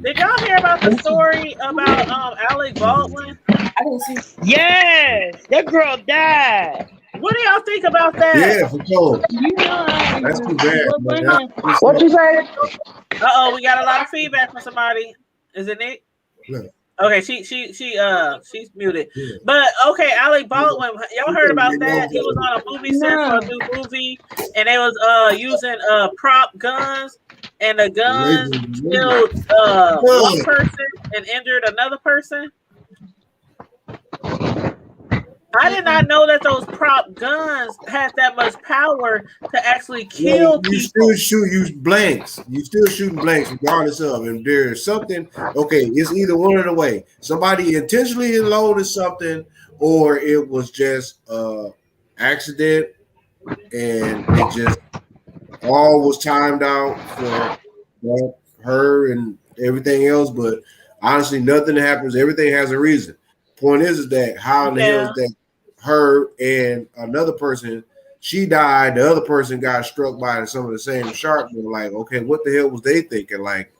Did y'all hear about the story about Alec Baldwin? I didn't see. Yes, that girl died. What do y'all think about that? Yeah, for sure. You know, That's too bad. what Man. women? What you say? We got a lot of feedback from somebody. Is it Nick? Look, Okay, she's muted. But okay, Alec Baldwin, y'all heard about that? He was on a movie set for a new movie, and they was using prop guns, and the guns killed one person and injured another person. I did not know that those prop guns had that much power to actually kill you people. still shoot you blanks. You still shooting blanks regardless of. And there's something. Okay, it's either one of the way. Somebody intentionally loaded something, or it was just accident, and it just all was timed out for her and everything else. But honestly, nothing happens. Everything has a reason. Point is that how in the hell is that her and another person, she died, the other person got struck by some of the same shark. Like, okay, what the hell was they thinking? Like,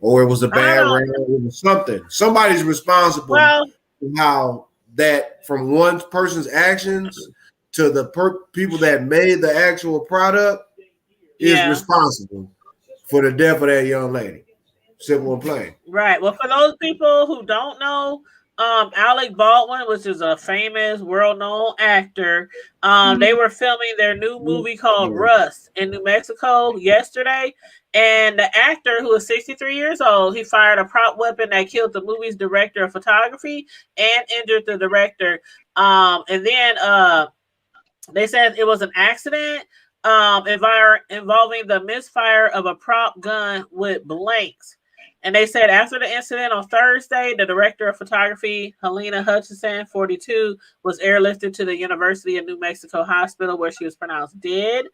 or it was a bad round, it was something. Somebody's responsible for how that from one person's actions to the people that made the actual product is responsible for the death of that young lady. Simple and plain. Right. Well, for those people who don't know, Alec Baldwin, which is a famous, world-known actor, they were filming their new movie called Rust in New Mexico yesterday. And the actor, who is 63 years old, he fired a prop weapon that killed the movie's director of photography and injured the director. And then they said it was an accident involving the misfire of a prop gun with blanks. And they said after the incident on Thursday, the director of photography, Helena Hutchinson, 42, was airlifted to the University of New Mexico Hospital where she was pronounced dead.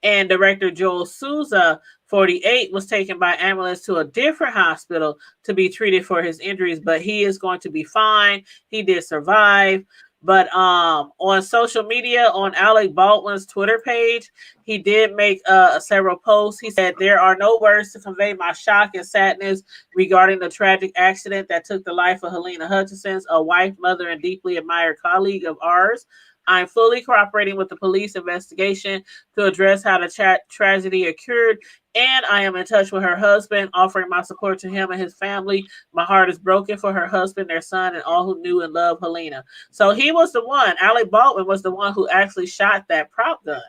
And director Joel Souza, 48, was taken by ambulance to a different hospital to be treated for his injuries, but he is going to be fine. He did survive. But on social media, on Alec Baldwin's Twitter page, he did make several posts. He said, "There are no words to convey my shock and sadness regarding the tragic accident that took the life of Helena Hutchinson, a wife, mother, and deeply admired colleague of ours. I'm fully cooperating with the police investigation to address how the tragedy occurred, and I am in touch with her husband, offering my support to him and his family. My heart is broken for her husband, their son, and all who knew and loved Helena." So he was the one, Alec Baldwin was the one who actually shot that prop gun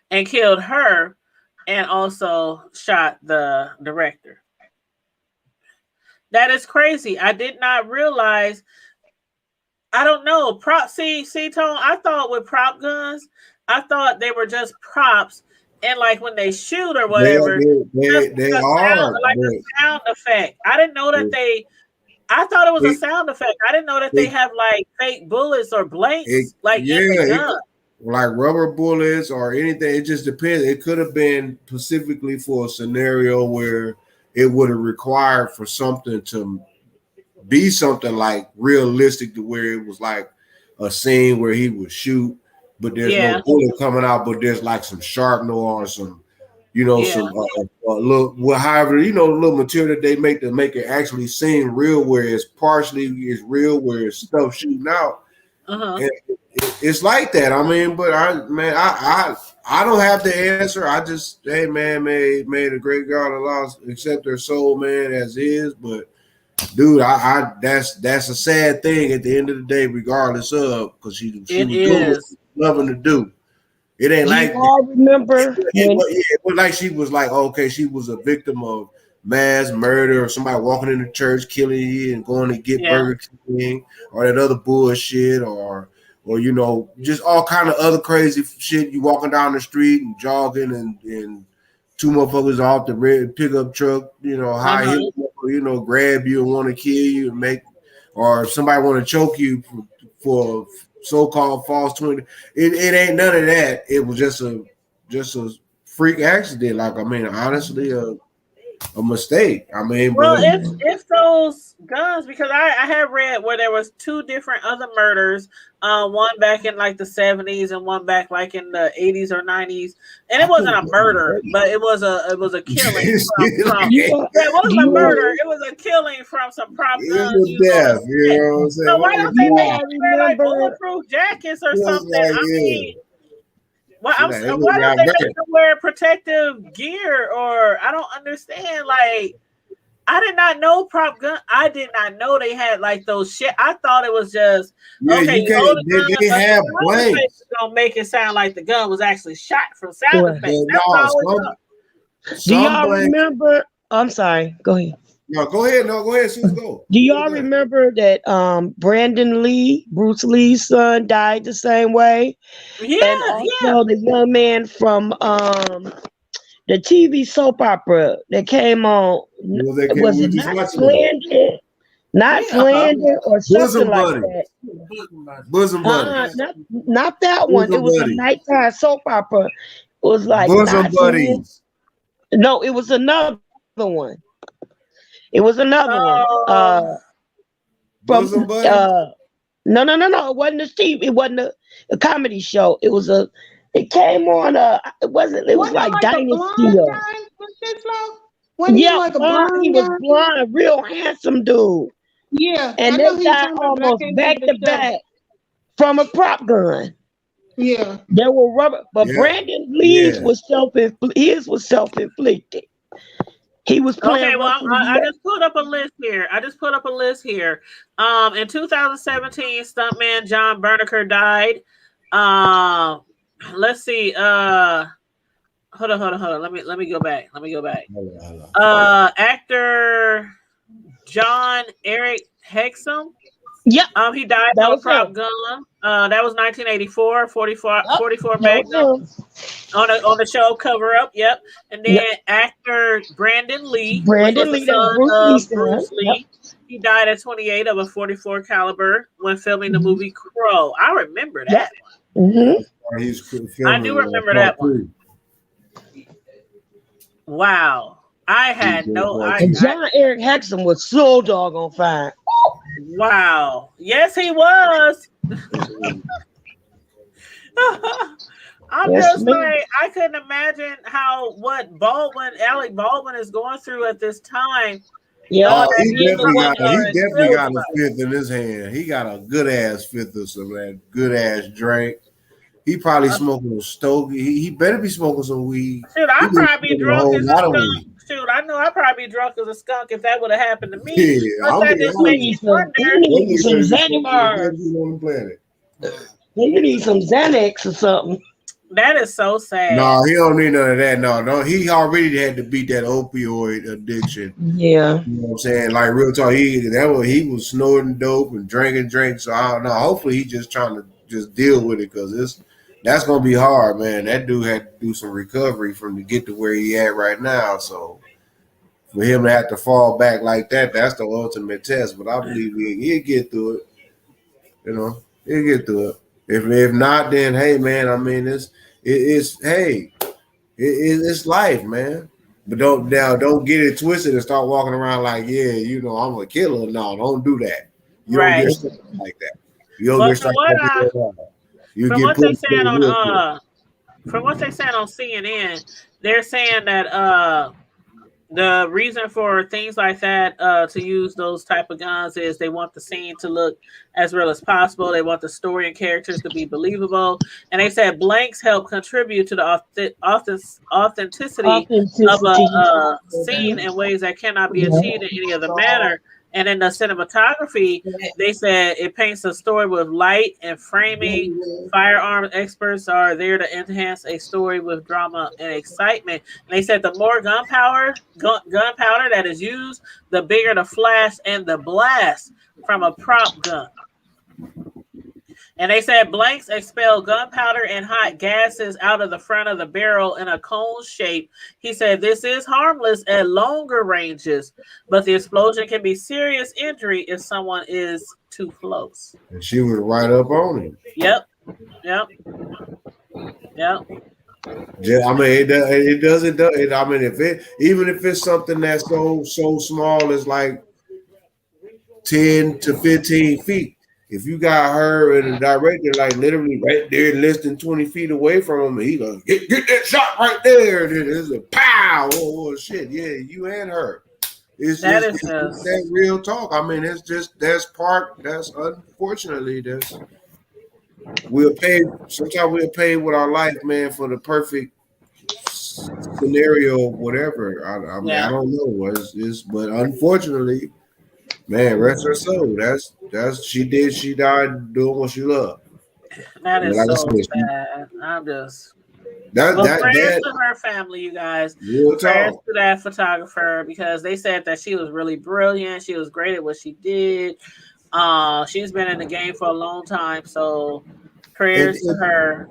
and killed her and also shot the director. That is crazy. I did not realize. I don't know. See, Tone, I thought with prop guns, I thought they were just props, and like when they shoot or whatever, they are like a sound effect. I didn't know that I thought it was a sound effect. I didn't know that they have like fake bullets or blanks in the gun. Like rubber bullets or anything. It just depends. It could have been specifically for a scenario where it would have required for something to be something like realistic, to where it was like a scene where he would shoot, but there's no bullet coming out, but there's like some sharpener or some, some little, however, the little material that they make to make it actually seem real, where it's partially is real, where it's stuff shooting out. And it's like that. I mean, but I don't have the answer. I just, hey man, may the great God Allah accept their soul, man, as is. But dude, that's a sad thing at the end of the day, regardless of, because she was doing what she was loving to do. It ain't like I remember it was like she was like, okay, she was a victim of mass murder, or somebody walking into church killing you and going to get Burger King or that other bullshit, or just all kind of other crazy shit. You walking down the street and jogging and two motherfuckers off the red pickup truck, high hit, grab you and want to kill you and or somebody want to choke you for so-called false 20. It ain't none of that. It was just a freak accident. Like, I mean, honestly, a mistake. I mean, Well, but if those guns, because I have read where there was two different other murders, one back in like the 70s and one back like in the 80s or 90s, and it I wasn't think a murder, but it was a killing from You are, yeah, it wasn't a you are, murder, it was a killing from some prop it's guns a used on a death. You set. know what I'm saying? So why don't they you make all them wear like remember. bulletproof jackets or It was something? like, I mean, yeah. why, See that? It look why don't they make diabolical. them wear protective gear? Or I don't understand. Like, I did not know prop gun. I did not know they had like those shit. I thought it was just Yeah, okay. you You hold can't. a gun, They but the have sound effects blanks, is gonna make it sound like the gun was actually shot from sound What? effects. but That's what I no, always thought. Do some y'all blanks. remember? I'm sorry. Go ahead. No, go ahead. No, go ahead. Sis, go. Do Who was y'all that? remember that Brandon Lee, Bruce Lee's son, died the same way? And Yes, yeah. also the young man from the TV soap opera that came on, Who was that? We was were it just Not watching that. Slander? Not Yeah. Slander or something Bosom like Buddies. that. Bosom Buddies. Not that one. It Bosom was a Buddies. nighttime soap opera. It was like Bosom Not Slander. Buddies. No, it was another one. It was another one. Oh, From Bosom Buddies. no. It wasn't a TV. It wasn't a comedy show. It was a. It came on. It wasn't. It was Wasn't it like like a Dynasty. blonde guy with shit flow? Wasn't he Yeah, like a blonde. He blonde was guy? blonde, real handsome dude. Yeah, I And know they who you're died talking about, but I almost can't back think of to the show. back from a prop gun. Yeah. There were rubber, but Yeah. Brandon Lee's Yeah. was his was self-inflicted. He was okay. playing Well, Russian I roulette. just put up a list here. In 2017, stuntman John Berniker died. Let's see. Hold on. Let me go back. Hold on. Actor John Eric Hexum. Yep, He died that from a was prop him. gun. That was 1984, 44, Yep, 44 that was Magnum him. on the show Cover Up. Yep. And then Yep, actor Brandon Lee, which was Brandon the Lee. That's son Bruce Lee's of son. Bruce Yep. Lee. He died at 28 of a 44 caliber when filming the Mhm. movie Crow. I remember Yep. that one. Mm-hmm. He's I do filming remember part that one. two. Wow. I He's had doing no part And two. John Eric Hexum was so doggone fine. wow. Yes, he was. I'm Yes, just ma'am. like, I couldn't imagine what Alec Baldwin is going through at this time, Yep. knowing Oh, that he he and the definitely got woman are in a civil. fifth in his hand. He got a good ass fifth of some of that good ass drink. He probably smoking a stogie. He better be smoking some weed. Shoot, He I'd been probably be smoking a drunk whole as a lot of skunk. weed. Shoot, I know I'd probably be drunk as a skunk if that would have happened to me. Yeah, But I'll that be just He makes honest. you needs some. He wonder. needs They some better be smoking the best Xanax. weed on the planet. He needs some Xanax or something. That is so sad. No, he don't need none of that. No. He already had to beat that opioid addiction. Yeah. You know what I'm saying? Like real talk, he was snorting dope and drinking drinks. So I don't know. Hopefully he just trying to just deal with it because that's gonna be hard, man. That dude had to do some recovery to get to where he at right now. So for him to have to fall back like that, that's the ultimate test. But I believe he'll get through it. You know, he'll get through it. If not, then hey, man. I mean, it's life, man. But don't get it twisted and start walking around like, yeah, I'm a killer. No, don't do that. You don't Right. get started like that. You don't But get started like that. You from get what put they in saying jail real quick. on CNN, they're saying that the reason for things like that to use those type of guns is they want the scene to look as real as possible. They want the story and characters to be believable, and they said blanks help contribute to the authenticity of Authenticity. a scene in ways that cannot be achieved in any other manner. And in the cinematography, they said it paints a story with light and framing. Firearm experts are there to enhance a story with drama and excitement. And they said the more gunpowder that is used, the bigger the flash and the blast from a prop gun. And they said blanks expel gunpowder and hot gases out of the front of the barrel in a cone shape. He said this is harmless at longer ranges, but the explosion can be serious injury if someone is too close. And she was right up on him. Yep. I mean, it doesn't do it. I mean, even if it's something that's so small as like 10 to 15 feet, if you got her and the director like literally right there, less than 20 feet away from him, and he goes, get that shot right there. And then there's a pow. Oh shit, yeah, you and her. It's That just is it's just that real talk. I mean, it's just that's unfortunately we'll pay. Sometimes we'll pay with our life, man, for the perfect scenario, whatever. I mean, I yeah. don't know. But unfortunately, man, rest her soul. That's she died doing what she loved. That And is like I so said, sad. I'm just that well, that prayers that to her family, you guys. real Prayers talk. to that photographer because they said that she was really brilliant. She was great at what she did. She's been in the game for a long time, so And, prayers to and her.